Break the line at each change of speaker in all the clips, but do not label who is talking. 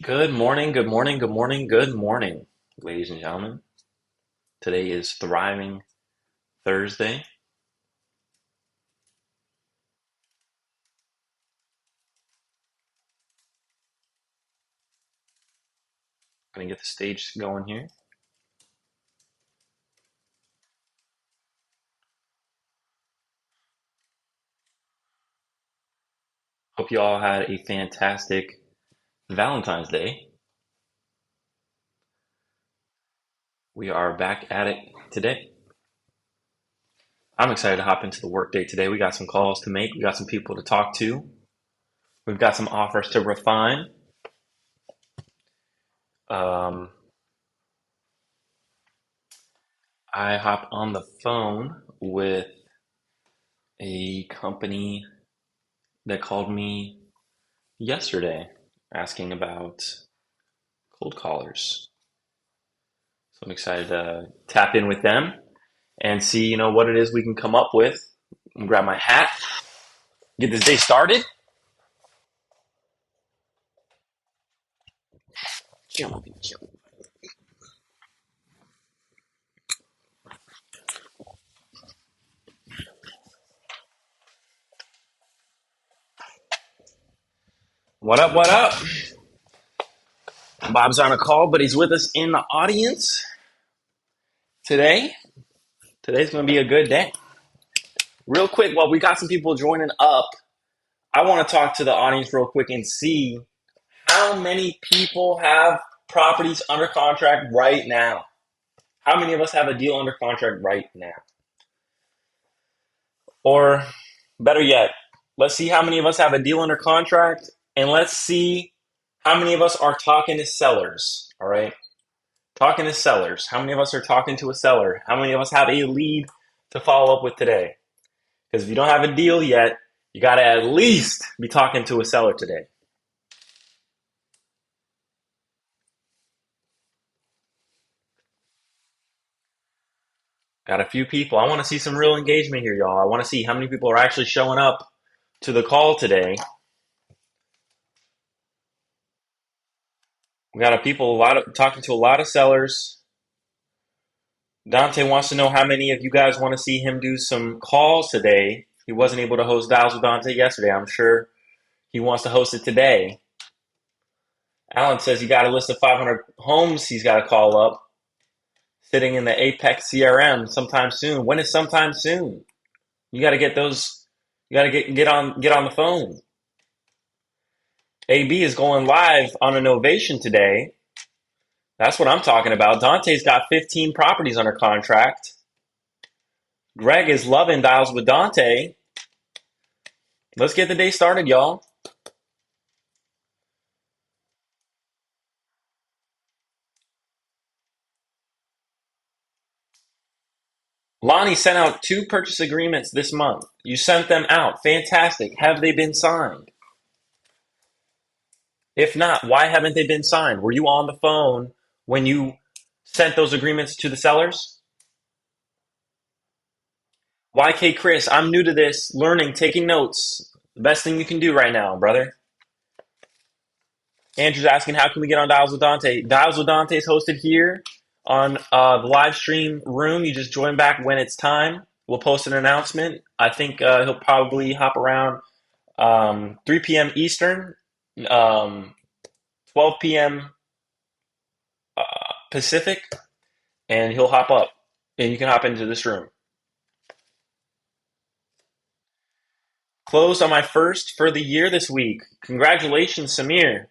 Good morning, good morning, good morning, good morning, ladies and gentlemen. Today is Thriving Thursday. I'm gonna get the stage going here. Hope you all had a fantastic Valentine's Day. We are back at it today. I'm excited to hop into the workday today. We got some calls to make, we got some people to talk to, we've got some offers to refine. Um, I hop on the phone with a company that called me yesterday asking about cold callers. So I'm excited to tap in with them and see, what it is we can come up with. I'm grab my hat, get this day started. What up, what up? Bob's on a call, but he's with us in the audience today. Today's going to be a good day. Real quick, while we got some people joining up, I want to talk to the audience real quick and see how many people have properties under contract right now. How many of us have a deal under contract right now? Or better yet, let's see how many of us have a deal under contract, and let's see how many of us are talking to sellers. All right. Talking to sellers. How many of us are talking to a seller? How many of us have a lead to follow up with today? Because if you don't have a deal yet, you got to at least be talking to a seller today. Got a few people. I want to see some real engagement here, y'all. I want to see how many people are actually showing up to the call today. We got talking to a lot of sellers. Dante wants to know how many of you guys want to see him do some calls today. He wasn't able to host Dials with Dante yesterday. I'm sure he wants to host it today. Alan says he got a list of 500 homes he's got to call up, sitting in the Apex CRM sometime soon. When is sometime soon? You got to get those. You got to get on the phone. AB is going live on an Ovation today. That's what I'm talking about. Dante's got 15 properties under contract. Greg is loving Dials with Dante. Let's get the day started, y'all. Lonnie sent out 2 purchase agreements this month. You sent them out. Fantastic. Have they been signed? If not, why haven't they been signed? Were you on the phone when you sent those agreements to the sellers? YK Chris, I'm new to this, learning, taking notes. The best thing you can do right now, brother. Andrew's asking, how can we get on Dials with Dante? Dials with Dante is hosted here on the live stream room. You just join back when it's time. We'll post an announcement. I think he'll probably hop around 3 p.m. Eastern, 12 p.m. Pacific, and he'll hop up, and you can hop into this room. Closed on my first for the year this week. Congratulations, Samir.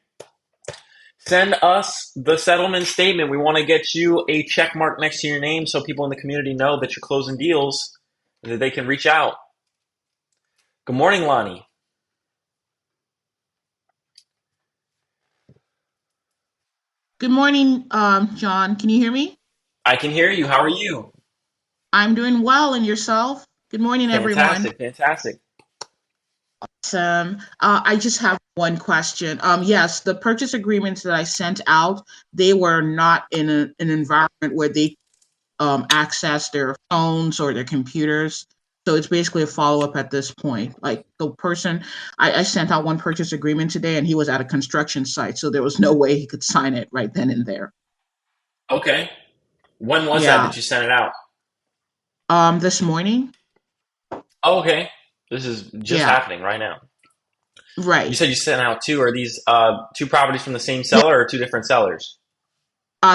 Send us the settlement statement. We want to get you a check mark next to your name so people in the community know that you're closing deals and that they can reach out. Good morning, Lonnie.
Good morning, John. Can you hear me?
I can hear you. How are you?
I'm doing well, and yourself? Good morning, everyone.
Fantastic, fantastic.
I just have one question. Yes, the purchase agreements that I sent out, they were not in an environment where they access their phones or their computers. So it's basically a follow up at this point. Like the person, I sent out one purchase agreement today, and he was at a construction site, so there was no way he could sign it right then and there.
Okay. When was that
Yeah.
that you sent it out?
This morning.
Oh, okay. This is just
Yeah.
happening right now. You
Right.
said you sent out two. Are these two properties from the same
Yeah.
seller or two different sellers?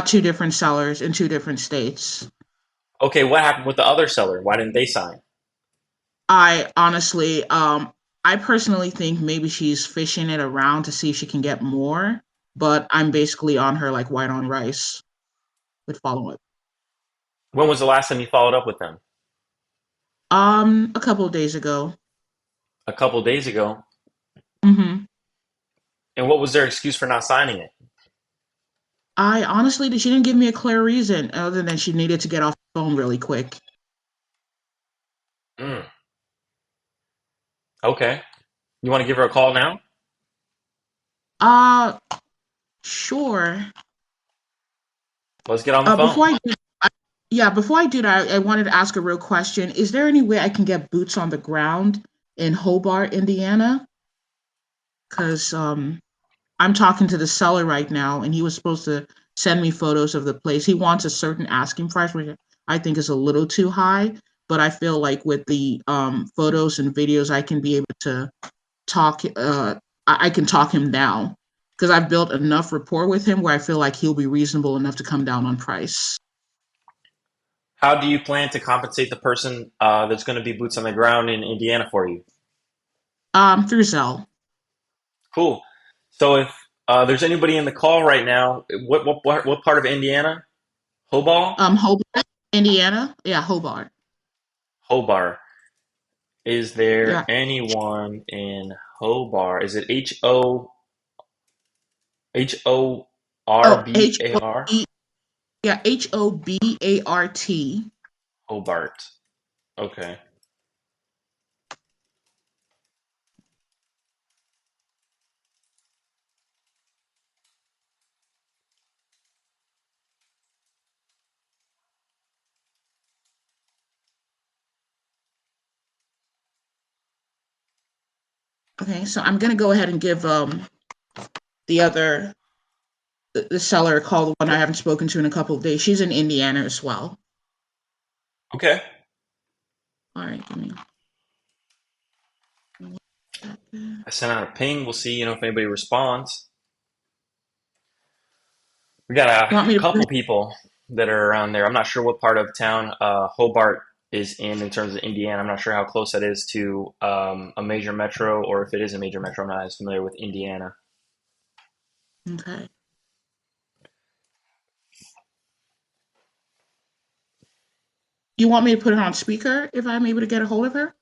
Two different sellers in two different states.
Okay, what happened with the other seller? Why didn't they sign?
I honestly, I personally think maybe she's fishing it around to see if she can get more, but I'm basically on her like white on rice with follow up.
When was the last time you followed up with them?
A couple of days ago.
A couple days ago.
hmm
And what was their excuse for not signing it?
I honestly, she didn't give me a clear reason other than she needed to get off the phone really quick.
Mm, okay. You want to give her a call now?
Uh, sure.
Let's get on the phone.
Before I do, yeah, before I do that, I wanted to ask a real question. Is there any way I can get boots on the ground in Hobart, Indiana? Because I'm talking to the seller right now, and he was supposed to send me photos of the place. He wants a certain asking price, which I think is a little too high. But I feel like with the photos and videos, I can be able to talk. I can talk him down because I've built enough rapport with him where I feel like he'll be reasonable enough to come down on price.
How do you plan to compensate the person that's going to be boots on the ground in Indiana for you?
Through Zell.
Cool. So if there's anybody in the call right now, what part of Indiana? Hobart?
Hobart, Indiana. Yeah, Hobart.
Hobart. Is there
Yeah.
anyone in Hobart? Is it H O R
Oh,
B
H
A
O
R?
B. Yeah, Hobart.
Hobart. Okay.
Okay, so I'm gonna go ahead and give the other the seller a call, the one I haven't spoken to in a couple of days. She's in Indiana as well.
Okay.
All right, give me 1 second.
I sent out a ping. We'll see, if anybody responds. We got
You want
a
me to put
couple
it?
people that are around there. I'm not sure what part of town Hobart is in terms of Indiana. I'm not sure how close that is to a major metro, or if it is a major metro. I'm not as familiar with Indiana.
Okay. You want me to put it on speaker if I'm able to get a hold of her?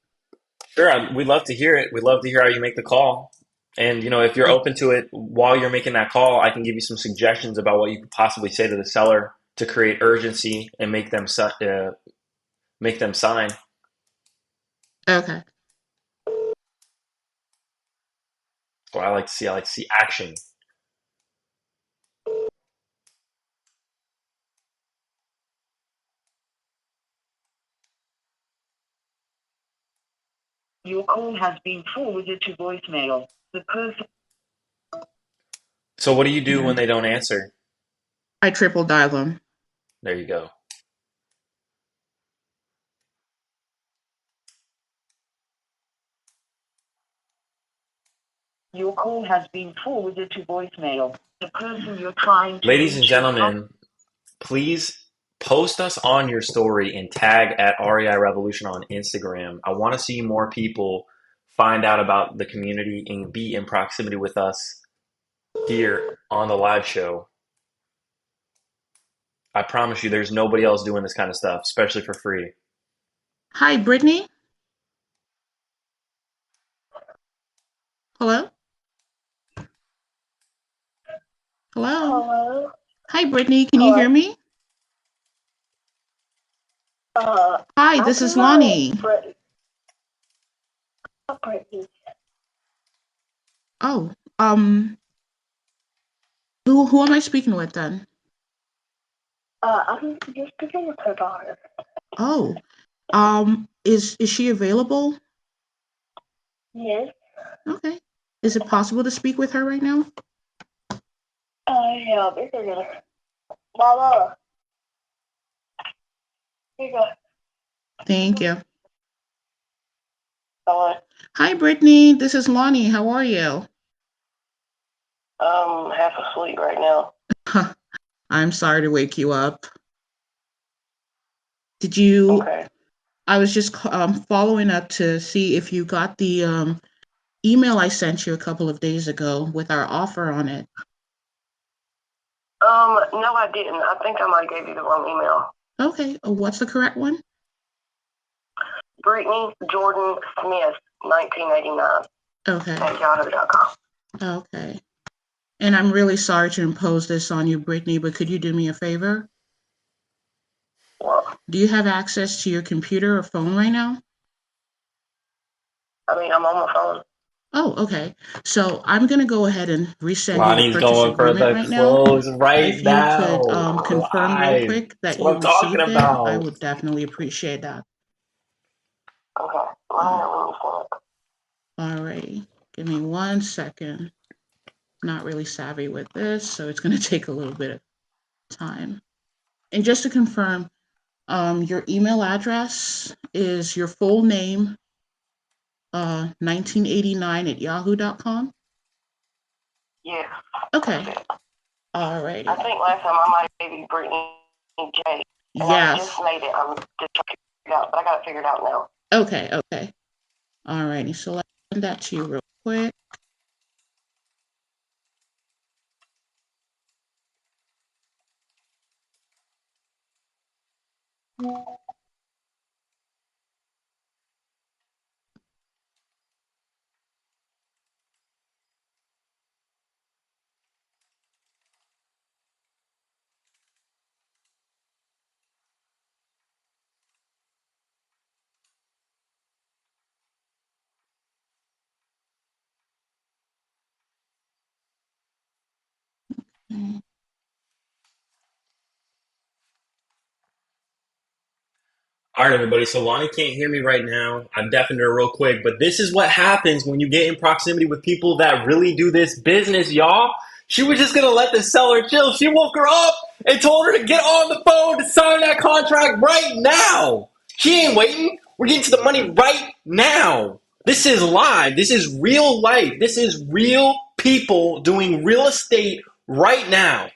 Sure, we'd love to hear it. We'd love to hear how you make the call. And if you're
Oh,
open to it while you're making that call, I can give you some suggestions about what you could possibly say to the seller to create urgency and make them sign.
okay.
What I like to see action.
Your call has been forwarded to voicemail. The person.
So what do you do
Yeah.
when they don't answer?
I triple dial them.
There you go.
Your call has been forwarded to voicemail. The person you're trying to
Ladies and
reach is not.
gentlemen, please post us on your story and tag at REI Revolution on Instagram. I want to see more people find out about the community and be in proximity with us here on the live show. I promise you, there's nobody else doing this kind of stuff, especially for free.
Hi, Brittany. Hello? Hello?
Hello.
Hi, Brittany. Can you hear
Hello.
me? Hi,
I
this
don't
is
know,
Lonnie.
Brittany.
Oh, um, who am I speaking with then?
I'm just speaking with her daughter.
Oh, Is she available?
Yes.
Okay. Is it possible to speak with her right now?
Yeah, this is a Mama. Here you go.
Thank you.
Hello.
Hi, Brittany. This is Lonnie. How are you?
Half asleep right now.
I'm sorry to wake you up. Did you?
Okay.
I was just following up to see if you got the email I sent you a couple of days ago with our offer on it.
No, I didn't. I think I might have gave you the wrong email.
Okay. What's the correct one?
Brittany Jordan Smith, 1989
Okay.
at yahoo.com.
Okay. And I'm really sorry to impose this on you, Brittany, but could you do me a favor?
Well,
Do you have access to your computer or phone right now?
I mean, I'm on my phone.
Oh, okay. So I'm going to go ahead and resend you the
Lonnie's
purchase
going for
agreement
the
right now.
close right
If you
now.
could confirm real
Live.
quick
That's
that
what
you
I'm talking
received it, I
about.
would definitely appreciate that.
Okay.
Uh,
Let me send it.
all right. Give me 1 second. Not really savvy with this, so it's going to take a little bit of time. And just to confirm, your email address is your full name, 1989 at yahoo.com.
Yeah.
Okay.
That's it.
All
I
righty.
think last time I might have gave you Brittany J. And I just
Yes.
made it. I'm just trying to figure it out, but I got it figured out now.
Okay. Okay. All righty. So let's send that to you real quick. Mm.
All right, everybody. So Lonnie can't hear me right now. I'm deafening her real quick, but this is what happens when you get in proximity with people that really do this business, y'all. She was just gonna let the seller chill. She woke her up and told her to get on the phone to sign that contract right now. She ain't waiting. We're getting to the money right now. This is live. This is real life. This is real people doing real estate right now.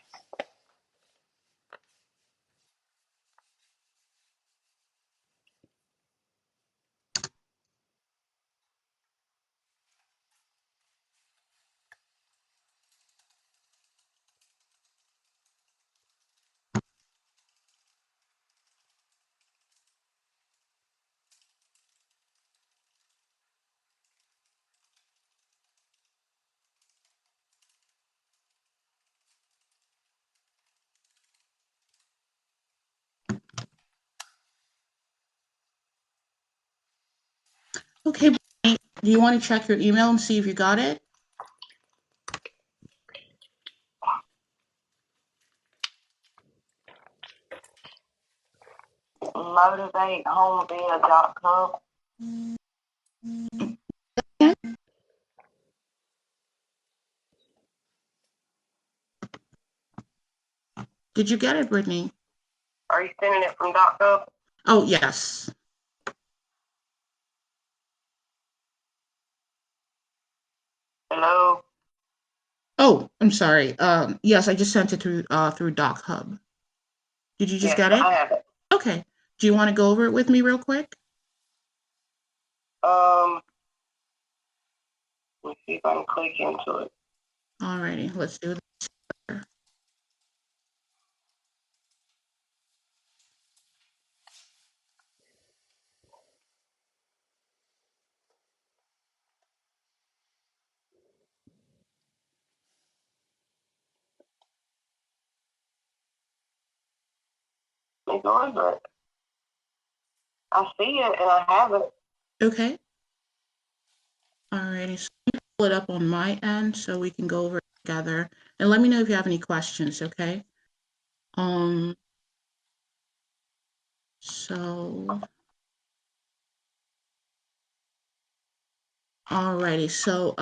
Okay. Brittany, do you want to check your email and see if you got it?
MotivateHomeBid.com.
Yeah. Did you get it, Brittany?
Are you sending it from .gov?
Oh, yes.
Hello?
Oh, I'm sorry. Yes, I just sent it through Doc Hub. Did you just
Yes,
get it?
I have it.
Okay. Do you want to go over it with me real quick?
Um, let's see if I can click into it.
Alrighty, let's do this.
It's over it. I see it and I have it.
Okay. Alrighty. So let me pull it up on my end so we can go over it together. And let me know if you have any questions, okay? Um, so Alrighty, so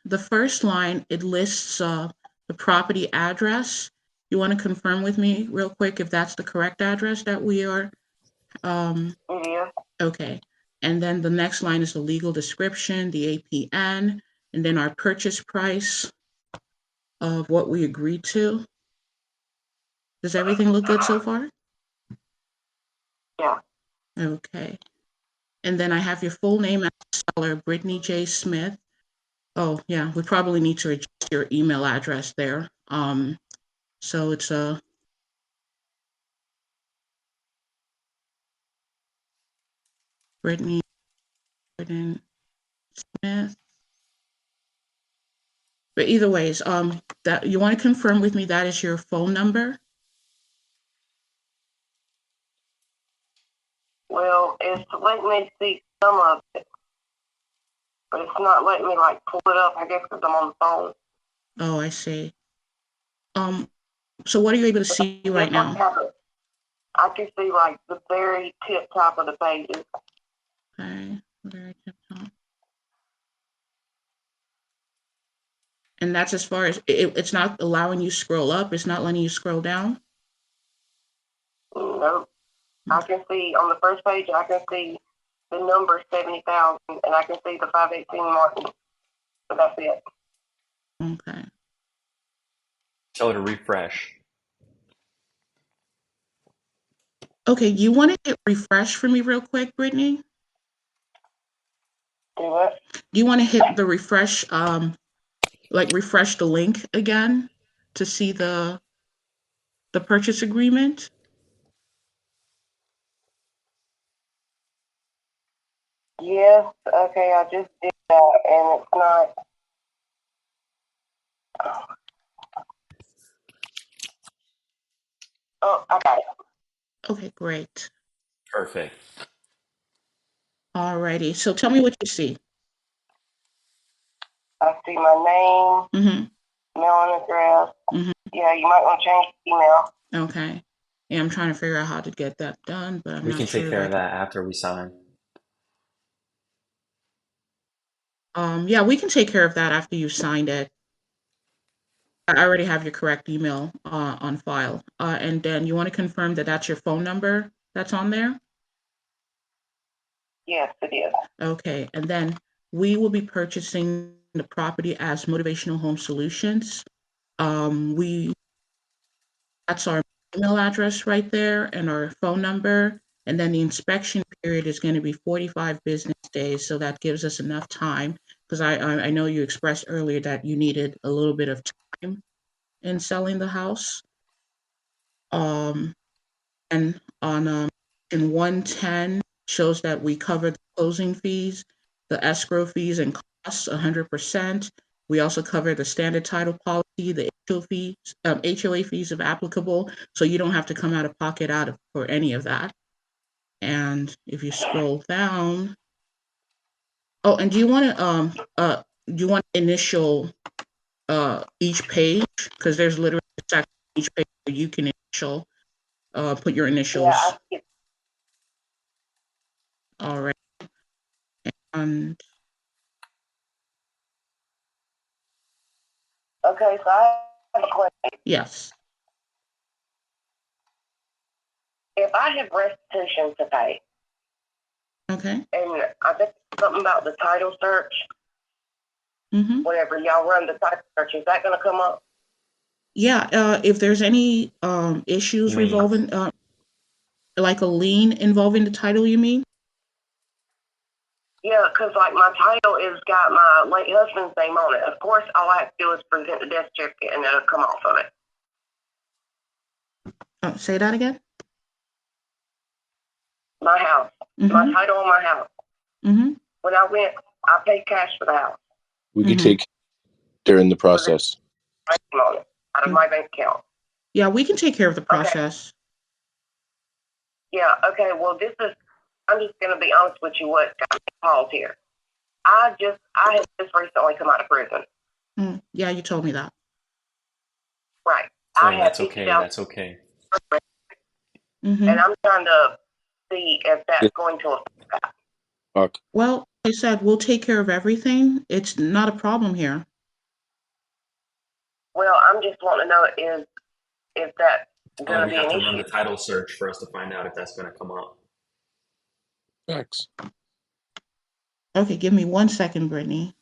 the first line, it lists the property address. You want to confirm with me real quick if that's the correct address that we are?
Yeah.
Okay. And then the next line is the legal description, the APN, and then our purchase price of what we agreed to. Does everything look good so far?
Yeah.
Okay. And then I have your full name as seller, Brittany J. Smith. Oh, yeah, we probably need to adjust your email address there. So it's Brittany Smith. But either ways, that you want to confirm with me that is your phone number?
Well, it's letting me see some of it, but it's not letting me like pull it up. I guess because I'm on the phone.
Oh, I see. So what are you able to see right now?
I can see like the very tip top of the pages.
Okay, very tip top. And that's as far as it's not allowing you to scroll up. It's not letting you scroll down.
Nope. I can see on the first page. I can see the number 70,000, and I can see the 518 marking. So that's it.
Okay.
Tell her to refresh.
Okay, you want to hit refresh for me real quick, Brittany?
Do what?
Do you want to hit the refresh, like refresh the link again to see the purchase agreement?
Yes. Okay. I just did that, and it's not. Oh, I got it.
Okay, great.
Perfect.
Alrighty. So tell me what you see.
I see my name,
Mm-hmm.
mailing address.
Mm-hmm.
Yeah, you might want to change the email.
Okay. Yeah, I'm trying to figure out how to get that done, but I'm
We
not
can
sure
take
if
care
I
of
can.
that after we sign.
Yeah, we can take care of that after you've signed it. I already have your correct email on file. And then you want to confirm that that's your phone number that's on there?
Yes, it is.
Okay, and then we will be purchasing the property as Motivational Home Solutions. That's our email address right there and our phone number. And then the inspection period is going to be 45 business days. So that gives us enough time because I know you expressed earlier that you needed a little bit of time in selling the house. And on in 110 shows that we cover the closing fees, the escrow fees and costs 100%. We also cover the standard title policy, the HOA fees if applicable, so you don't have to come out of pocket for any of that. And if you scroll down, oh, and do you want to initial each page? Because there's literally a section each page where you can initial put your initials.
Yeah, I see it.
All right. And
Okay, so I have a question.
yes.
If I have restitution to pay,
Okay.
and I think something about the title search,
Mm-hmm.
whenever y'all run the title search, is that going to come up?
Yeah. If there's any issues
Lien.
revolving, like a lien involving the title, you mean?
Yeah, because like my title is got my late husband's name on it. Of course, all I have to do is present the death certificate, and it'll come off of it.
Oh, say that again.
My house, my title on my house.
Mm-hmm.
When I went, I paid cash for the house.
We can take during the process.
On it, out of my bank account.
Yeah, we can take care of the process.
Okay. Yeah. Okay. Well, I'm just going to be honest with you. What got me called here? I have just recently come out of prison.
Yeah, you told me that.
Right.
Oh, that's okay. That's okay.
And I'm trying to see if that's going to affect that.
Fuck.
Well, like I said, we'll take care of everything. It's not a problem here.
Well, I'm just wanting to know if that's going to
We
be
have
an
to run the
issue.
title search for us to find out if that's going to come up.
Facts.
Okay, give me 1 second, Brittany.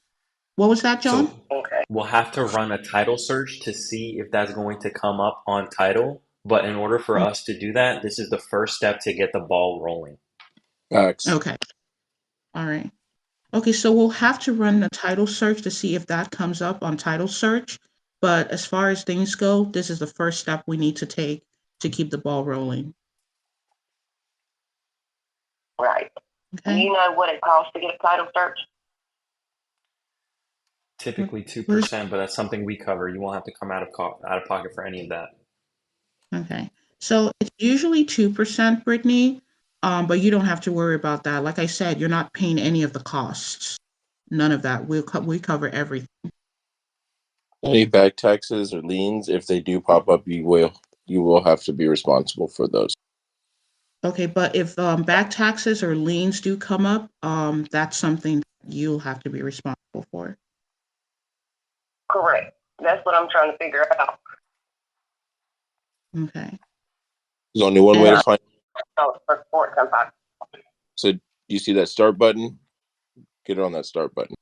What was that, John?
So
Okay.
we'll have to run a title search to see if that's going to come up on title. But in order for us to do that, this is the first step to get the ball rolling.
Facts.
Okay. All right. Okay, so we'll have to run a title search to see if that comes up on title search. But as far as things go, this is the first step we need to take to keep the ball rolling.
Right. Do
Okay.
you know what it costs to get a title search?
Typically
What is
2%, but that's something we cover. You won't have to come out of pocket for any of that.
okay? So it's usually 2%, Brittany. But you don't have to worry about that. Like I said, you're not paying any of the costs. None of that. We cover everything.
Any back taxes or liens, if they do pop up, you will have to be responsible for those.
Okay, but if back taxes or liens do come up, that's something you'll have to be responsible for.
Correct. That's what I'm trying to figure out.
Okay.
There's only one way to find.
For court sometimes.
So you see that start button? Get on that start button.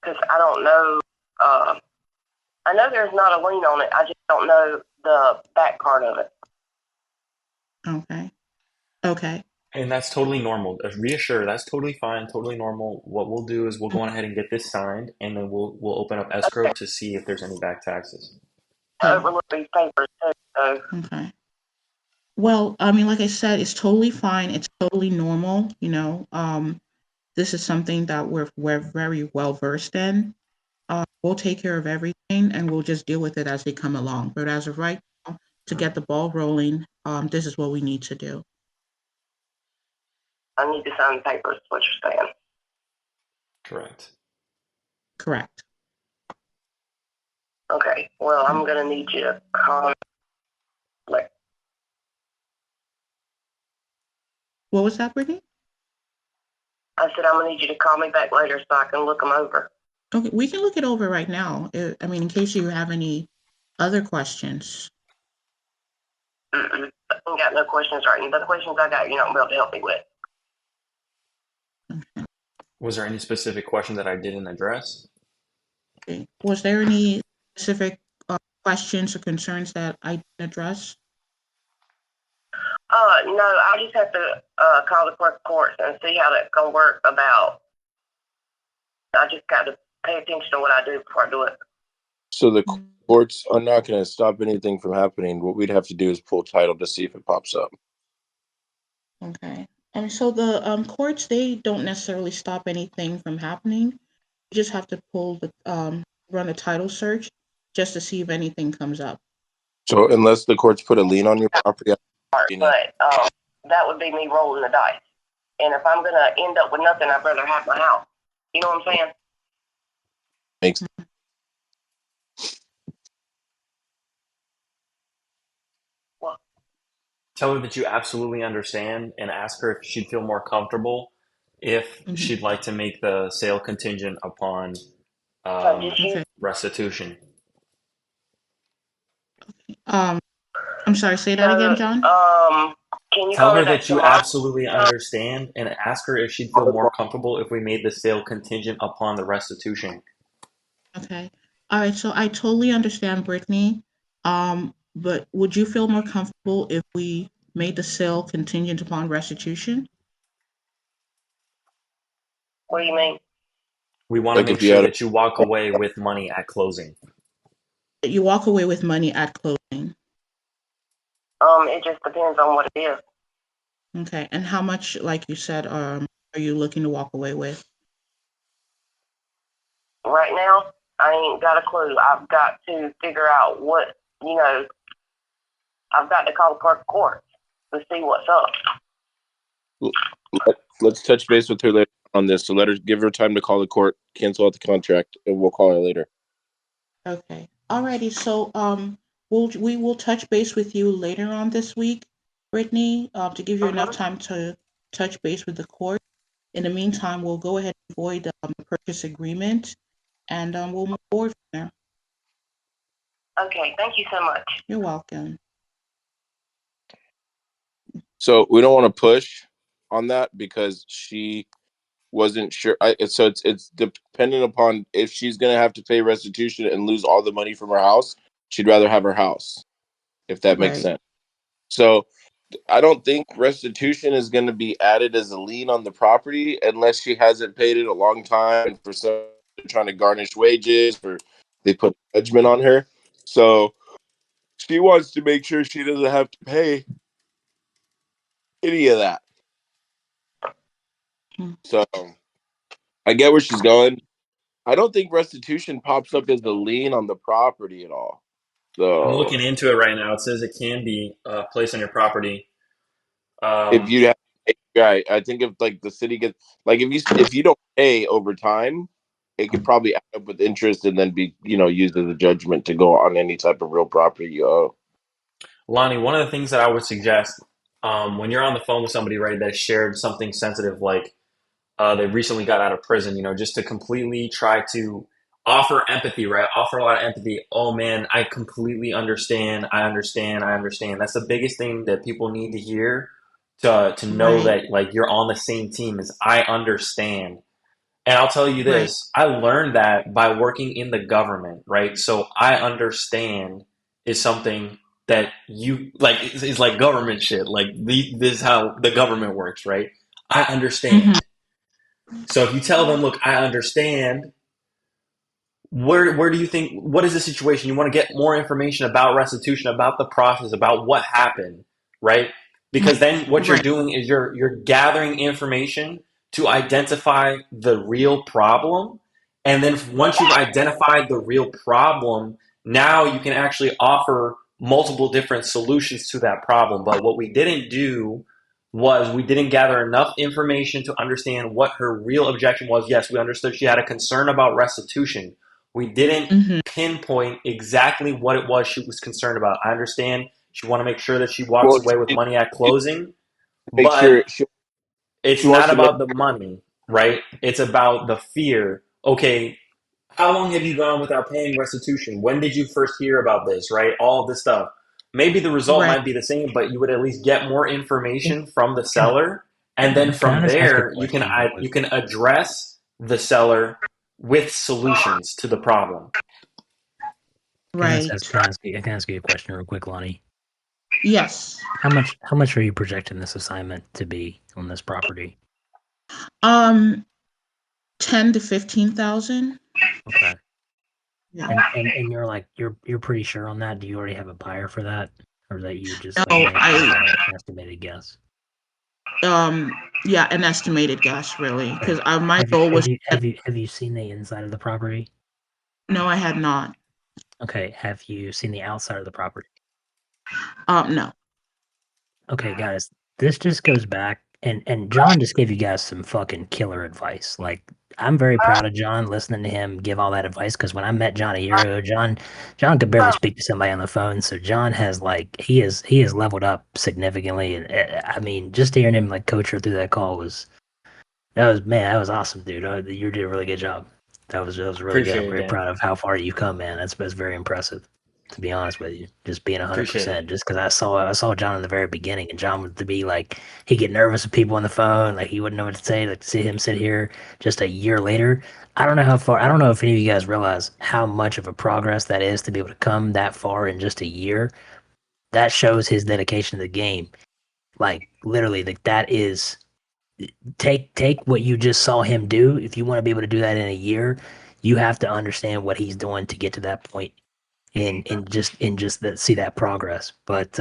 Because I don't know. I know there's not a lien on it. I just don't know the back part of it.
Okay. Okay.
And that's totally normal. Reassure, that's totally fine, totally normal. What we'll do is we'll go on ahead and get this signed, and then we'll open up escrow
Okay.
to see if there's any back taxes.
I
Okay.
overlook these papers too. So
Okay. Well, I mean, like I said, it's totally fine. It's totally normal. This is something that we're very well versed in. We'll take care of everything, and we'll just deal with it as they come along. But as of right now, to get the ball rolling, this is what we need to do.
I need to sign the papers, is what you're saying.
Correct.
Correct.
Okay. Well, I'm going to need you to call. Like,
What was that, Brittany?
I said I'm going to need you to call me back later so I can look them over.
Okay, we can look it over right now. I mean, in case you have any other questions.
I ain't got no questions right now. The questions I got, you're not going to be able to help me with.
Okay.
Was there any specific question that I didn't address?
Okay. Was there any specific questions or concerns that I didn't address?
No, I just have to call the clerk of courts and see how that's going to work about. I just got to pay attention to what I do before I do it.
So the courts are not going to stop anything from happening. What we'd have to do is pull title to see if it pops up.
Okay. And so the courts, they don't necessarily stop anything from happening. You just have to run a title search just to see if anything comes up.
So unless the courts put a lien on your property,
But that would be me rolling the dice. And if I'm going to end up with nothing, I'd rather have my house. You know what I'm saying?
makes
Well,
Tell her that you absolutely understand and ask her if she'd feel more comfortable if she'd like to make the sale contingent upon
so did you?
Okay.
restitution.
I'm sorry, say that again, John.
Can you
Tell
call me
her
back
that you
tomorrow?
absolutely understand and ask her if she'd feel more comfortable if we made the sale contingent upon the restitution.
Okay. All right. So I totally understand, Brittany. But would you feel more comfortable if we made the sale contingent upon restitution?
What do you mean?
We want to
like
make
if you
sure
had
that you walk away with money at closing.
That you walk away with money at closing.
It just depends on what it is.
Okay. And how much, like you said, are you looking to walk away with?
Right now, I ain't got a clue. I've got to figure out what, I've got to call the clerk of court to see what's up.
let's touch base with her later on this. So give her time to call the court, cancel out the contract, and we'll call her later.
Okay. Alrighty. So we will touch base with you later on this week, Brittany, to give you enough time to touch base with the court. In the meantime, we'll go ahead and void the purchase agreement, and we'll move forward from there.
Okay, thank you so much.
You're welcome.
So we don't want to push on that because she wasn't sure. So it's dependent upon if she's going to have to pay restitution and lose all the money from her house. She'd rather have her house, if that makes
Right.
sense. So I don't think restitution is going to be added as a lien on the property unless she hasn't paid it a long time and for some trying to garnish wages or they put judgment on her. So she wants to make sure she doesn't have to pay any of that.
Hmm.
So I get where she's going. I don't think restitution pops up as a lien on the property at all.
I'm
So
looking into it right now. It says it can be placed on your property.
if
Um,
you have, right, I think if like the city gets like if you don't pay over time, it could probably add up with interest and then be used as a judgment to go on any type of real property you owe.
Lonnie, one of the things that I would suggest when you're on the phone with somebody, right, that shared something sensitive, like they recently got out of prison, just to completely try to offer empathy, right? Offer a lot of empathy. Oh man, I completely understand. I understand. I understand. That's the biggest thing that people need to hear to know
Right.
that like you're on the same team is I understand. And I'll tell you
Right.
this, I learned that by working in the government, right? So I understand is something that you like is like government shit. Like this is how the government works, right? I
Mm-hmm.
understand. So if you tell them, look, I understand, where do you think what is the situation? You want to get more information about restitution, about the process, about what happened, right? Because then what you're
Right.
doing is you're gathering information to identify the real problem. And then once you've identified the real problem, now you can actually offer multiple different solutions to that problem. But what we didn't do was we didn't gather enough information to understand what her real objection was. Yes, we understood she had a concern about restitution. We didn't
Mm-hmm.
pinpoint exactly what it was she was concerned about. I understand she want to make sure that she walks
Well,
away with money at closing,
make
but
sure
it's
she wants
not
to make
about the money, right? It's about the fear. Okay, how long have you gone without paying restitution? When did you first hear about this, right? All of this stuff. Maybe the result
Right.
might be the same, but you would at least get more information from the
Can,
seller, and then
can I
from
just ask a
there
question real
you
quick?
can address the seller with solutions to the problem.
Right.
Can I ask you a question real quick, Lonnie?
Yes.
How much are you projecting this assignment to be on this property?
10 to 15,000.
Okay.
Yeah.
And you're like you're pretty sure on that? Do you already have a buyer for that? Or that you just
No,
like make
I
an estimated guess?
yeah, an estimated guess really,
Okay.
because my goal was
Have you seen the inside of the property?
no, I had not.
Okay. Have you seen the outside of the property?
No.
Okay, guys, this just goes back and John just gave you guys some fucking killer advice. Like I'm very proud of John listening to him give all that advice because when I met John a year ago, John could barely speak to somebody on the phone. So John has like he has leveled up significantly. And I mean, just hearing him like coach her through that call was that was awesome, dude. You did a really good job. That was really good. I'm
Appreciate it,
very
Dan.
proud of how far you've come, man. That's very impressive. To be honest with you, just being
Appreciate
100%.
it.
Just because I saw John in the very beginning, and John would be like he get nervous with people on the phone, like he wouldn't know what to say. Like to see him sit here just a year later, I don't know how far. I don't know if any of you guys realize how much of a progress that is to be able to come that far in just a year. That shows his dedication to the game. Like literally, like that is take what you just saw him do. If you want to be able to do that in a year, you have to understand what he's doing to get to that point and just that see that progress. But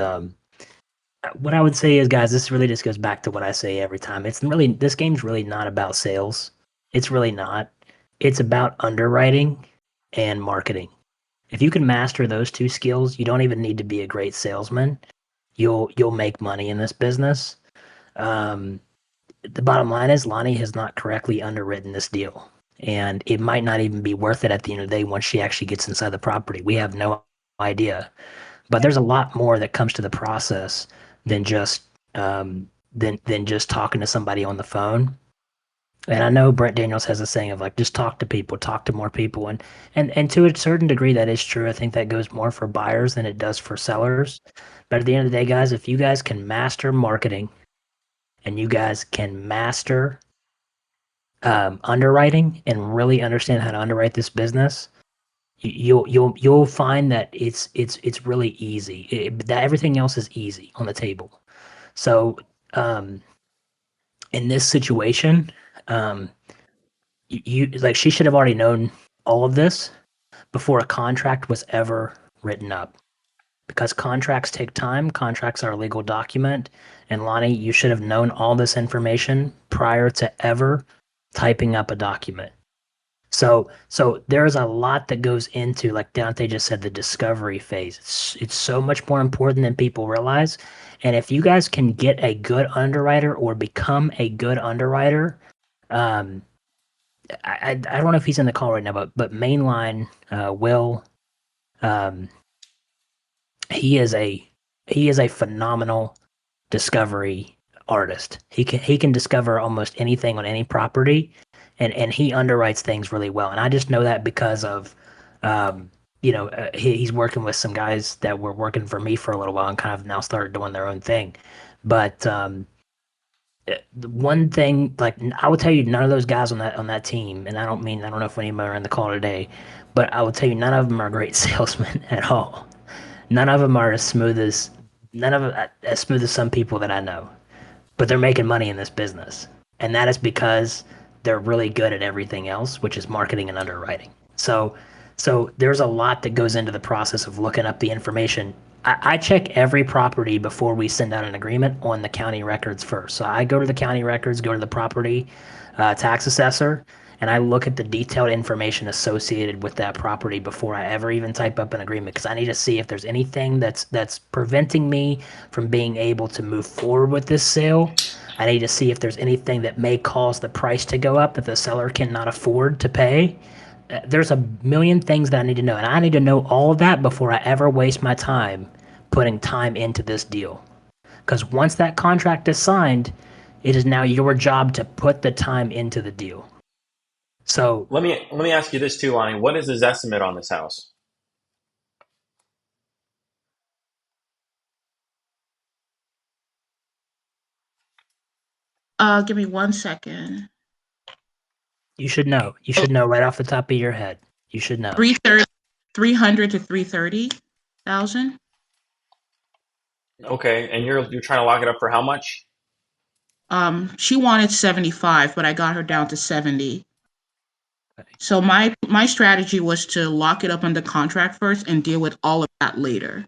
what I would say is, guys, this really just goes back to what I say every time. It's really this game's really not about sales. It's really not. It's about underwriting and marketing. If you can master those two skills, you don't even need to be a great salesman. You'll make money in this business. Um, the bottom line is Lonnie has not correctly underwritten this deal. And it might not even be worth it at the end of the day once she actually gets inside the property. We have no idea. But there's a lot more that comes to the process than just than just talking to somebody on the phone. And I know Brett Daniels has a saying of like just talk to people, talk to more people, and to a certain degree that is true. I think that goes more for buyers than it does for sellers. But at the end of the day, guys, if you guys can master marketing and you guys can master underwriting and really understand how to underwrite this business, you'll find that it's really easy. That everything else is easy on the table. So um, in this situation, um, you like she should have already known all of this before a contract was ever written up. Because contracts take time, contracts are a legal document, and Lonnie, you should have known all this information prior to ever typing up a document. So there's a lot that goes into, like Dante just said, the discovery phase. It's so much more important than people realize. And if you guys can get a good underwriter or become a good underwriter, um, I don't know if he's in the call right now, but Mainline Will, um, he is a he is a phenomenal discovery artist. He can discover almost anything on any property, and he underwrites things really well. And I just know that because of, um, he's working with some guys that were working for me for a little while and kind of now started doing their own thing. But the one thing, like I will tell you, none of those guys on that team, and I don't know if any of them are in the call today, but I will tell you, none of them are great salesmen at all. None of them are as smooth as none of them as smooth as some people that I know, but they're making money in this business. And that is because they're really good at everything else, which is marketing and underwriting. So there's a lot that goes into the process of looking up the information. I check every property before we send out an agreement on the county records first. So I go to the county records, go to the property tax assessor, and I look at the detailed information associated with that property before I ever even type up an agreement, because I need to see if there's anything that's preventing me from being able to move forward with this sale. I need to see if there's anything that may cause the price to go up that the seller cannot afford to pay. There's a million things that I need to know, and I need to know all of that before I ever waste my time putting time into this deal. Because once that contract is signed, it is now your job to put the time into the deal. So
Let me ask you this too, Lonnie. What is his estimate on this house?
Give me 1 second.
you should know. You
Oh,
should know right off the top of your head. You should know.
330, 300 to 330,000.
Okay, and you're trying to lock it up for how much?
She wanted 75, but I got her down to 70. So my strategy was to lock it up under contract first and deal with all of that later.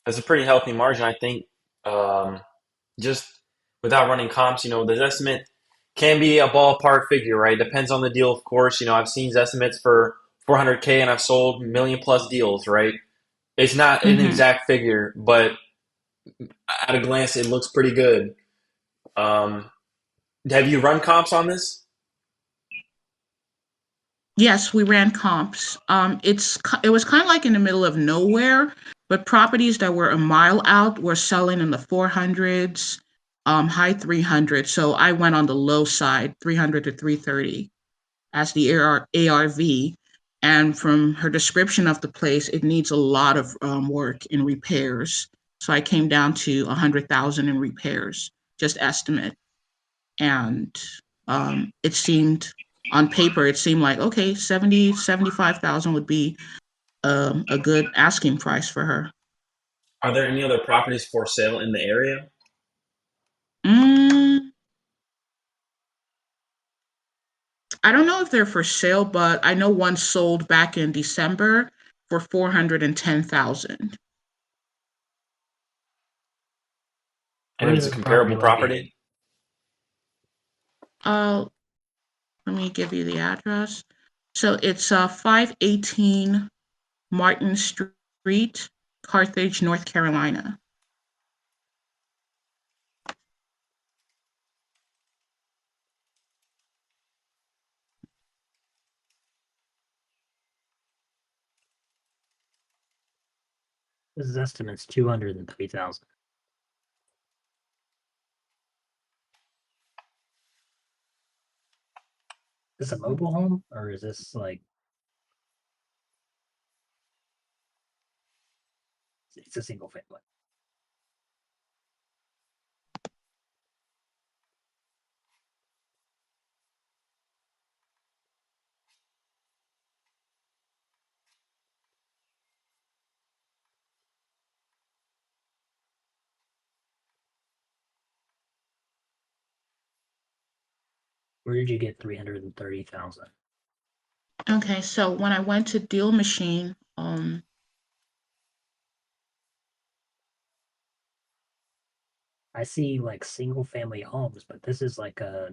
That's a pretty healthy margin, I think. Um, just without running comps, the estimate can be a ballpark figure, right? Depends on the deal, of course. I've seen estimates for 400K and I've sold million plus deals, right? It's not an
Hmm.
exact figure, but at a glance, it looks pretty good. Um, have you run comps on this?
Yes, we ran comps. It was kind of like in the middle of nowhere, but properties that were a mile out were selling in the 400s, high 300s. So I went on the low side, 300 to 330 as the ARV. And from her description of the place, it needs a lot of work in repairs. So I came down to 100,000 in repairs, just estimate. And it seemed on paper, it seemed like, okay, 70, 75,000 would be a good asking price for her.
Are there any other properties for sale in the area?
Mm, I don't know if they're for sale, but I know one sold back in December for 410,000.
And
Where
it
is
was a
this property
comparable
located?
property?
Uh, Let me give you the address. So it's 518 Martin Street, Carthage, North Carolina.
This estimate's 203,000. this a mobile home or is this like it's a single family? Where did you get 330,000?
Okay, so when I went to Deal Machine,
I see like single family homes, but this is like a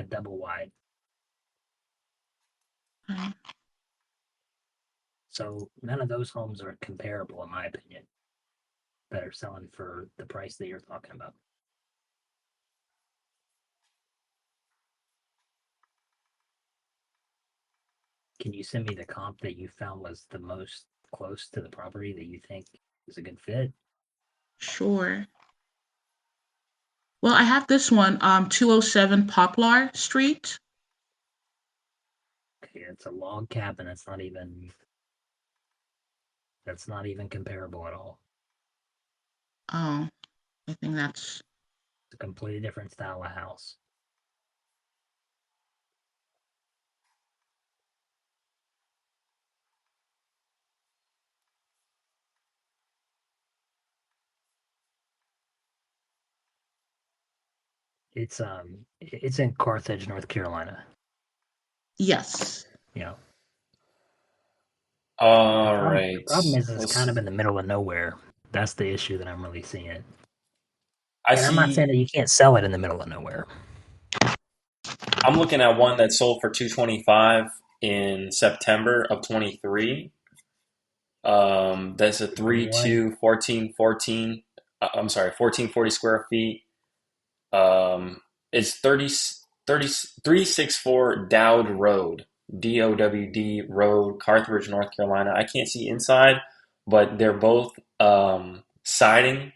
double wide. So none of those homes are comparable in my opinion that are selling for the price that you're talking about. Can you send me the comp that you found was the most close to the property that you think is a good fit?
sure. Well, I have this one, 207 Poplar Street.
Okay, it's a log cabin. That's not even comparable at all.
Oh, I think that's
It's a completely different style of house. It's in Carthage, North Carolina.
yes.
You know,
All
the
right.
problem is it's kind
Let's.
of in the middle of nowhere. That's the issue that I'm really seeing.
I
And I'm not saying
see.
that you can't sell it in the middle of nowhere.
I'm looking at one that sold for 225 in September of 23. That's a
21.
3-2 1414. I'm sorry, 1440 square feet. It's 364 Dowd Road, Dowd Road, Carthage, North Carolina. I can't see inside, but they're both siding.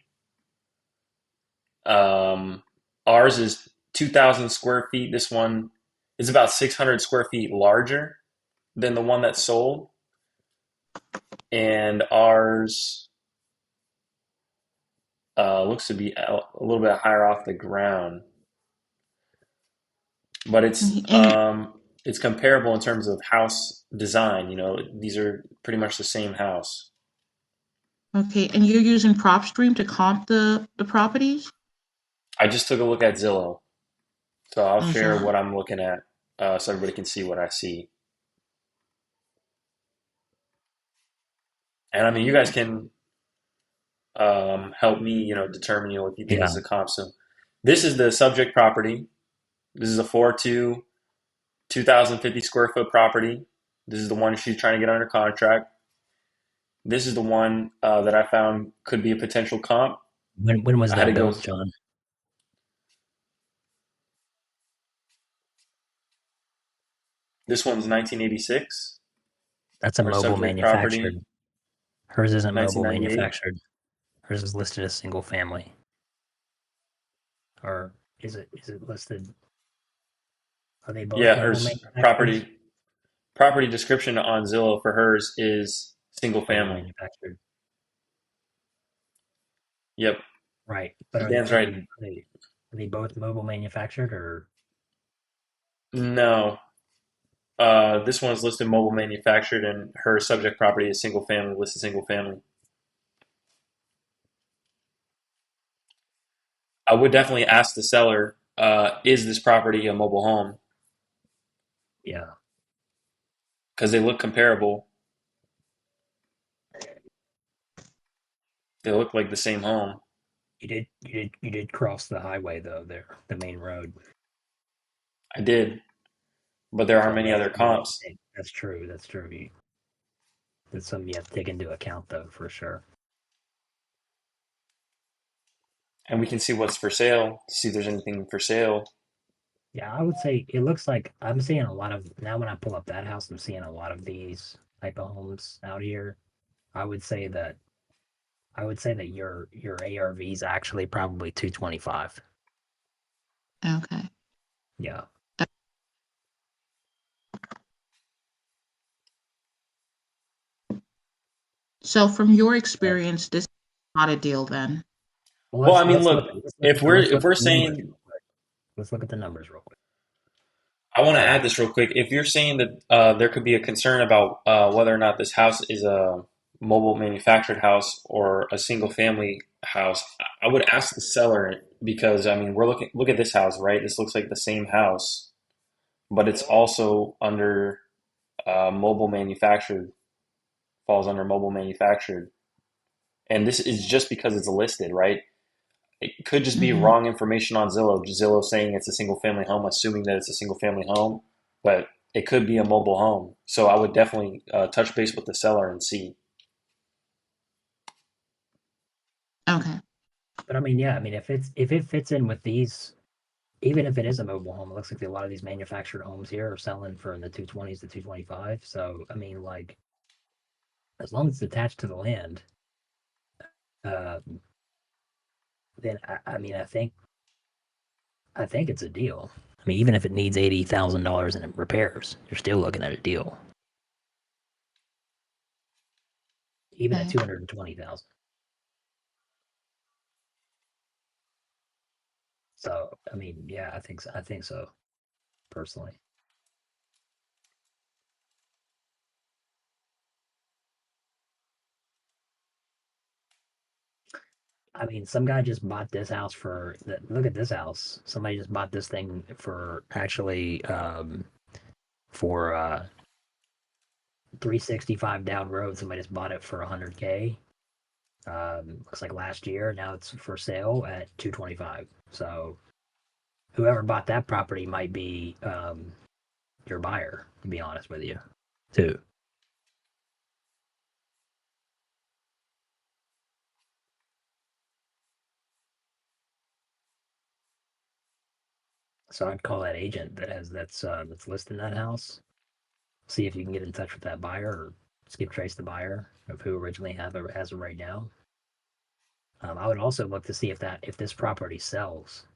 Um, Ours is 2,000 square feet. This one is about 600 square feet larger than the one that sold, and ours looks to be a little bit higher off the ground, but
And
it's comparable in terms of house design. You know, these are pretty much the same house.
okay, and you're using PropStream to comp the properties?
I just took a look at Zillow, so I'll
Oh,
share
Zillow.
what I'm looking at so everybody can see what I see. And I mean, you guys can help me, determine, if you think this
Yeah.
is a comp. So this is the subject property. This is a 4-2, 2,050 square foot property. This is the one she's trying to get under contract. This is the one that I found could be a potential comp.
When was
I had to
that
go.
built, John?
This one's 1986.
That's a
Our
mobile
subject
manufactured.
property,
Hers isn't mobile
1998.
manufactured. Hers is listed as single family. Or is it listed? Are they both
Yeah,
mobile
hers
manufacturers?
property description on Zillow for hers is single
Mobile
family.
manufactured.
Yep,
Right. But
Dan's right.
are they both mobile manufactured or
No, this one's listed mobile manufactured, and her subject property is single family, listed single family. I would definitely ask the seller, is this property a mobile home?
yeah.
Because they look comparable. They look like the same home.
You did cross the highway though there, the main road.
I did, but there are
So
many other comps,
that's true. That's true. That's something you have to take into account though, for sure.
and we can see what's for sale to see if there's anything for sale.
Yeah, I would say it looks like I'm seeing a lot of now when I pull up that house, I'm seeing a lot of these type of homes out here. I would say that your ARV is actually probably 225.
Okay.
Yeah.
So from your experience, this is not a deal then.
Well,
Well, I mean,
let's
look,
look.
if we're
Let's
if
look at
we're
the numbers
saying,
real quick. Let's look at the numbers real quick.
I want to add this real quick. If you're saying that there could be a concern about whether or not this house is a mobile manufactured house or a single family house, I would ask the seller because I mean, look at this house, right? This looks like the same house, but it's also under mobile manufactured, falls under mobile manufactured, and this is just because it's listed, right? It could just be
Hmm.
wrong information on Zillow. Zillow saying it's a single family home, assuming that it's a single family home, but it could be a mobile home. So I would definitely touch base with the seller and see.
Okay.
But I mean, yeah, I mean, if it fits in with these, even if it is a mobile home, it looks like a lot of these manufactured homes here are selling for in the 220s to 225. So I mean, like, as long as it's attached to the land, uh, then I mean, I think it's a deal. I mean, even if it needs $80,000 in repairs, you're still looking at a deal. Even at
Okay.
220,000. So I mean, yeah, I think so. I think so personally. I mean, some guy just bought this house for. Look at this house. Somebody just bought this thing for actually for 365 down road. Somebody just bought it for 100K. Looks like last year. Now it's for sale at 225. So whoever bought that property might be your buyer. To be honest with you, too. So I'd call that agent that's listing that house. See if you can get in touch with that buyer or skip trace the buyer of who originally has it right now. I would also look to see if this property sells.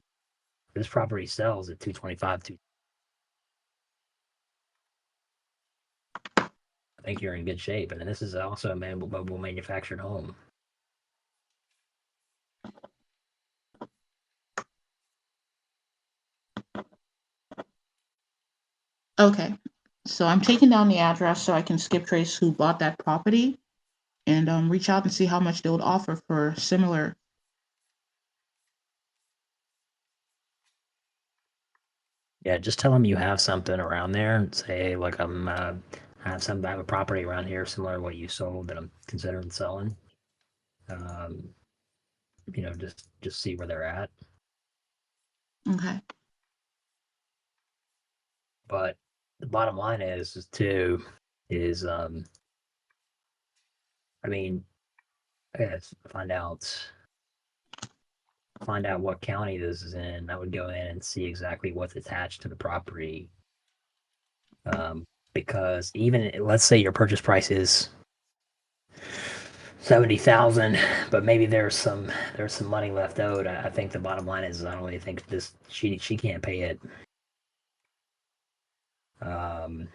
If this property sells at 225. I think you're in good shape. And this is also a mobile manufactured home.
Okay. So I'm taking down the address so I can skip trace who bought that property and reach out and see how much they would offer for similar.
Yeah, just tell them you have something around there and say, hey, look, I have a property around here similar to what you sold that I'm considering selling. Um, just see where they're at.
Okay.
But the bottom line is too is I mean, I gotta find out what county this is in. I would go in and see exactly what's attached to the property. Because even let's say your purchase price is 70,000, but maybe there's some money left owed. I think the bottom line is I don't really think this she can't pay it. Um,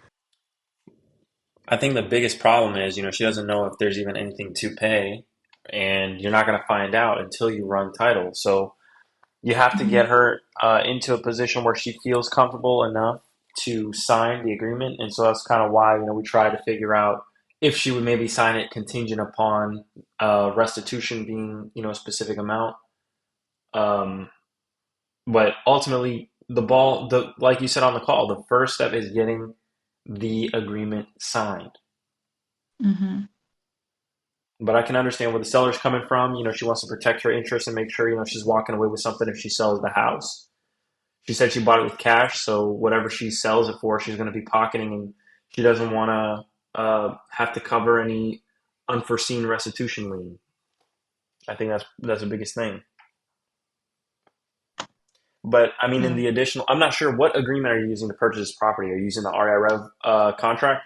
I think the biggest problem is, she doesn't know if there's even anything to pay, and you're not going to find out until you run title. So you have to
Hmm.
get her into a position where she feels comfortable enough to sign the agreement, and so that's kind of why we try to figure out if she would maybe sign it contingent upon restitution being a specific amount. Um, but ultimately, the like you said on the call, the first step is getting the agreement signed.
Hmm.
But I can understand where the seller's coming from. She wants to protect her interest and make sure she's walking away with something if she sells the house. She said she bought it with cash, so whatever she sells it for, she's going to be pocketing, and she doesn't want to have to cover any unforeseen restitution lien. I think that's the biggest thing. But I mean, in
Yeah.
the additional, I'm not sure what agreement are you using to purchase this property. Are you using the REI Rev contract?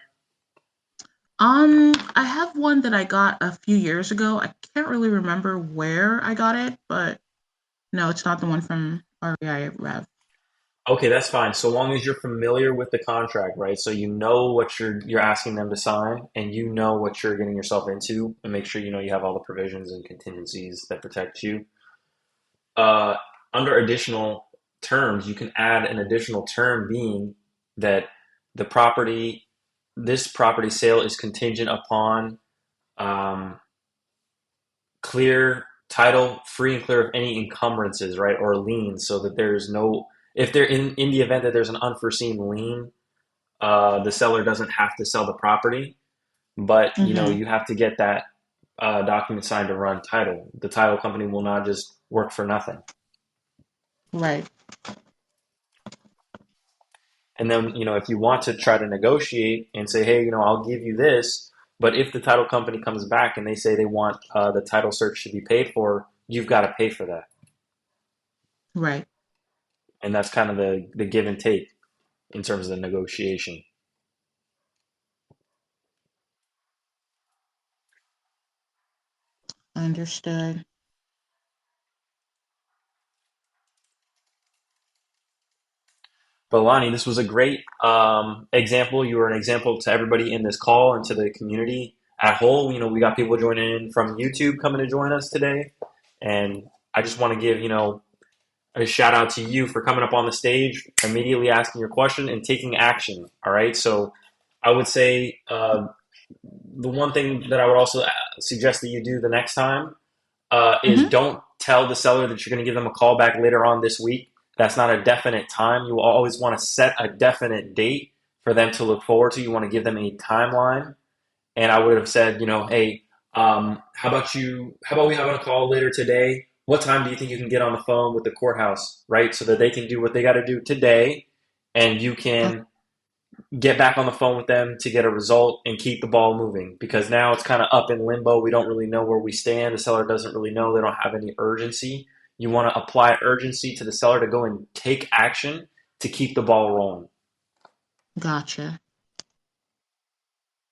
I have one that I got a few years ago. I can't really remember where I got it, but no, it's not the one from REI Rev.
Okay, that's fine. So long as you're familiar with the contract, right? So you know what you're asking them to sign, and you know what you're getting yourself into, and make sure you know you have all the provisions and contingencies that protect you. Uh, Under additional terms, you can add an additional term being that the property, this property sale is contingent upon um, clear title, free and clear of any encumbrances, right, or liens, so that there's no, if they're in the event that there's an unforeseen lien, the seller doesn't have to sell the property, but
Mm-hmm.
you have to get that document signed to run title. The title company will not just work for nothing.
Right.
And then, if you want to try to negotiate and say, hey, I'll give you this, but if the title company comes back and they say they want the title search to be paid for, you've got to pay for that.
Right.
And that's kind of the give and take in terms of the negotiation.
Understood.
But Lonnie, this was a great example. You were an example to everybody in this call and to the community at whole. We got people joining in from YouTube coming to join us today. And I just want to give, a shout out to you for coming up on the stage, immediately asking your question and taking action. All right. So I would say the one thing that I would also suggest that you do the next time is
Mm-hmm.
don't tell the seller that you're going to give them a call back later on this week. That's not a definite time. You will always want to set a definite date for them to look forward to. You want to give them a timeline. And I would have said, hey, how about we have a call later today? What time do you think you can get on the phone with the courthouse, right? So that they can do what they got to do today, and you can get back on the phone with them to get a result and keep the ball moving, because now it's kind of up in limbo. We don't really know where we stand. The seller doesn't really know. They don't have any urgency. You want to apply urgency to the seller to go and take action to keep the ball rolling.
Gotcha.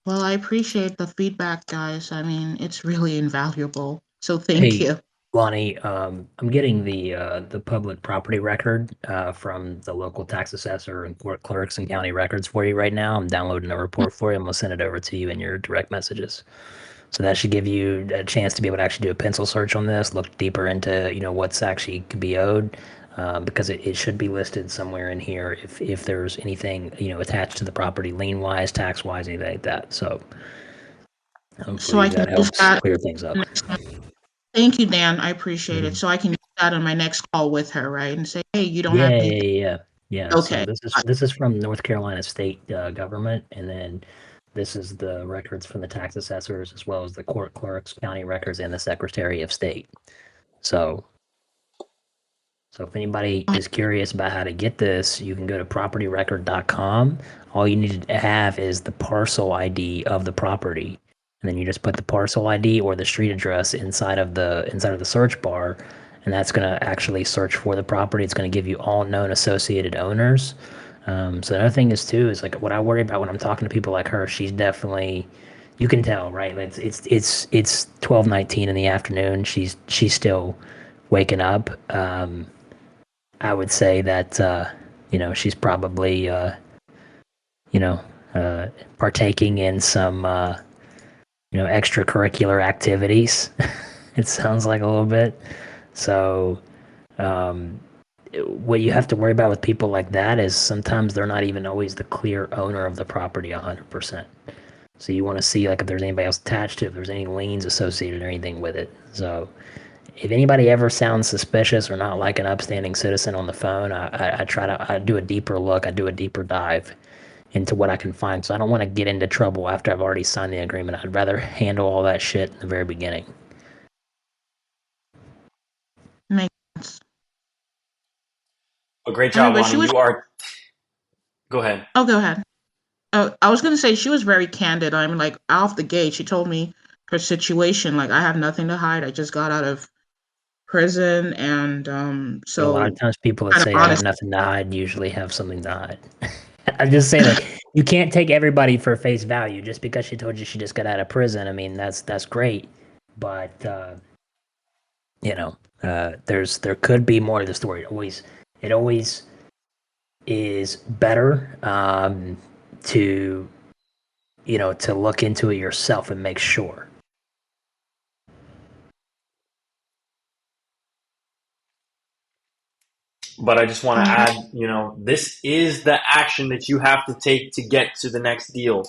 Well, I appreciate the feedback, guys. I mean, it's really invaluable. So thank
Hey,
you.
Lonnie, I'm getting the public property record from the local tax assessor and court clerks and county records for you right now. I'm downloading a report for you. I'm gonna send it over to you in your direct messages. So that should give you a chance to be able to actually do a pencil search on this, look deeper into what's actually could be owed, because it should be listed somewhere in here if there's anything attached to the property, lien wise, tax wise, anything like that. So
So
hopefully
I can
that
use
helps
that
clear things up.
next time. Thank you, Dan. I appreciate it.
Mhm.
So I can use that on my next call with her, right? And say, hey, you don't have
Yeah,
anything.
yeah, yeah, yeah. So
Okay.
this is from North Carolina State government, and then this is the records from the tax assessors as well as the court clerks, county records, and the Secretary of State. So So if anybody is curious about how to get this, you can go to propertyrecord.com. All you need to have is the parcel ID of the property. And then you just put the parcel ID or the street address inside of the search bar, and that's going to actually search for the property. It's going to give you all known associated owners. So the other thing is too is like what I worry about when I'm talking to people like her. She's definitely, you can tell, right? It's 12:19 in the afternoon. She's still waking up. I would say that she's probably you know uh, partaking in some extracurricular activities. It sounds like a little bit. So um, what you have to worry about with people like that is sometimes they're not even always the clear owner of the property 100%. So you want to see like if there's anybody else attached to it, if there's any liens associated or anything with it. So if anybody ever sounds suspicious or not like an upstanding citizen on the phone, I do a deeper look, I do a deeper dive into what I can find. So I don't want to get into trouble after I've already signed the agreement. I'd rather handle all that shit in the very beginning.
Makes sense.
A great
I mean,
job,
but she
Lonnie.
was.
You are. Go ahead.
Oh, go ahead. Oh, I was gonna say she was very candid. I mean, like off the gate, she told me her situation. Like, I have nothing to hide. I just got out of prison, and
But a lot of
so
times people that
kind of
say they have
honest.
nothing to hide usually have something to hide. I'm just saying, like, you can't take everybody for face value just because she told you she just got out of prison. I mean, that's great, but there could be more to the story. It always is better to to look into it yourself and make sure.
But I just want to
Um,
add, this is the action that you have to take to get to the next deal.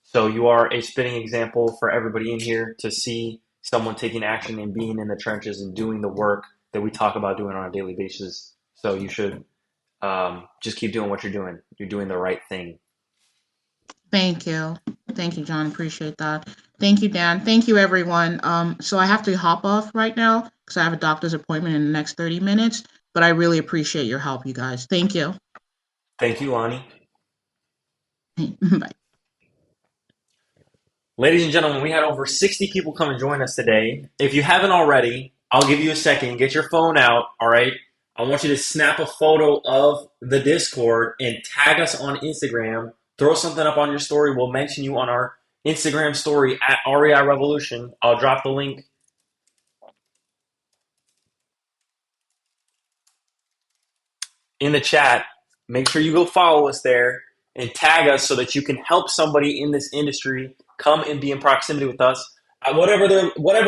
So you are a spitting example for everybody in here to see someone taking action and being in the trenches and doing the work that we talk about doing on a daily basis. So you should just keep doing what you're doing. You're doing the right thing.
Thank you. Thank you, John. Appreciate that. Thank you, Dan. Thank you, everyone. So I have to hop off right now because I have a doctor's appointment in the next 30 minutes, but I really appreciate your help, you guys. Thank you.
Thank you, Lonnie.
Bye.
Ladies and gentlemen, we had over 60 people come and join us today. If you haven't already, I'll give you a second. Get your phone out, all right? I want you to snap a photo of the Discord and tag us on Instagram. Throw something up on your story. We'll mention you on our Instagram story at REI Revolution. I'll drop the link in the chat. Make sure you go follow us there and tag us so that you can help somebody in this industry come and be in proximity with us at whatever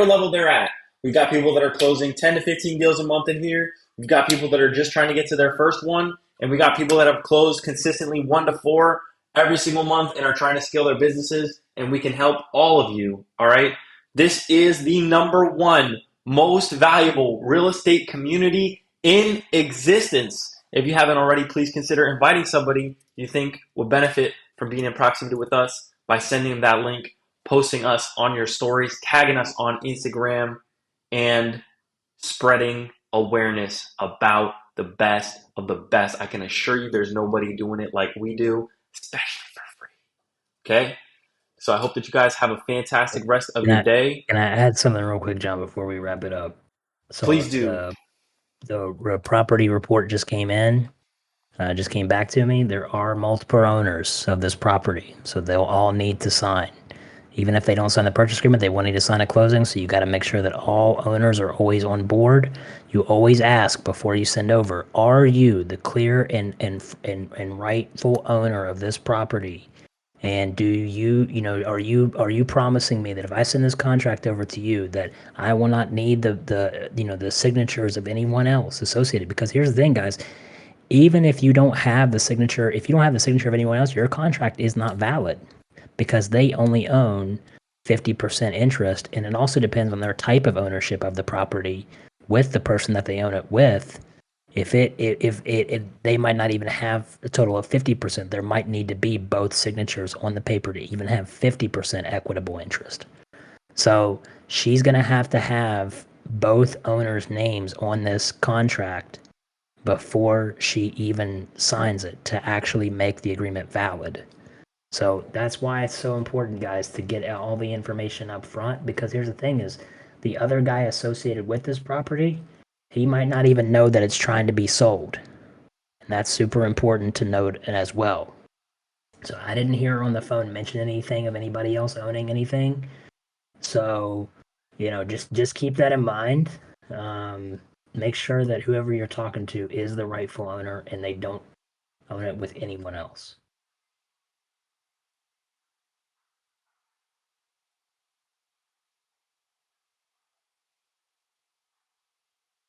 level they're at. We've got people that are closing 10 to 15 deals a month in here. We've got people that are just trying to get to their first one, and we got people that have closed consistently 1 to 4 every single month and are trying to scale their businesses, and we can help all of you. All right. This is the #1 most valuable real estate community in existence. If you haven't already, please consider inviting somebody you think will benefit from being in proximity with us by sending them that link, posting us on your stories, tagging us on Instagram, and spreading awareness about the best of the best. I can assure you there's nobody doing it like we do, especially for free. Okay? So I hope that you guys have a fantastic rest of
Can
your
I
day.
can I add something real quick, John, before we wrap it up? So
Please do.
the property report just came in. Just came back to me. There are multiple owners of this property, so they'll all need to sign. Even if they don't sign the purchase agreement, they will need to sign a closing. So you got to make sure that all owners are always on board. You always ask before you send over: are you the clear and rightful owner of this property? And do you, are you promising me that if I send this contract over to you, that I will not need the signatures of anyone else associated? Because here's the thing, guys: even if you don't have the signature, if you don't have the signature of anyone else, your contract is not valid because they only own 50% interest. And it also depends on their type of ownership of the property with the person that they own it with. If they might not even have a total of 50%, there might need to be both signatures on the paper to even have 50% equitable interest. So she's going to have both owners' names on this contract before she even signs it to actually make the agreement valid. So that's why it's so important, guys, to get all the information up front, because here's the thing is the other guy associated with this property, he might not even know that it's trying to be sold. And that's super important to note as well. So I didn't hear her on the phone mention anything of anybody else owning anything. So, just keep that in mind. Make sure that whoever you're talking to is the rightful owner and they don't own it with anyone else.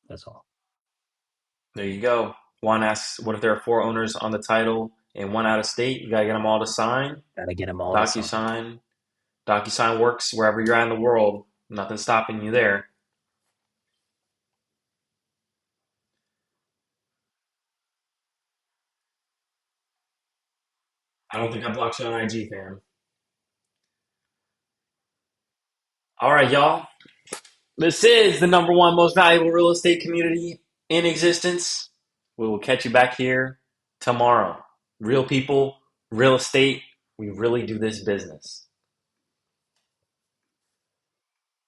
That's all.
There you go. Juan asks, what if there are 4 owners on the title and one out of state? You got to get them all to sign.
Gotta get them all to sign.
DocuSign. DocuSign works wherever you're at in the world. Nothing's stopping you there. I don't think I blocked you on IG, fam. All right, y'all. This is the #1 most valuable real estate community in existence. We will catch you back here tomorrow. Real people, real estate. We really do this business.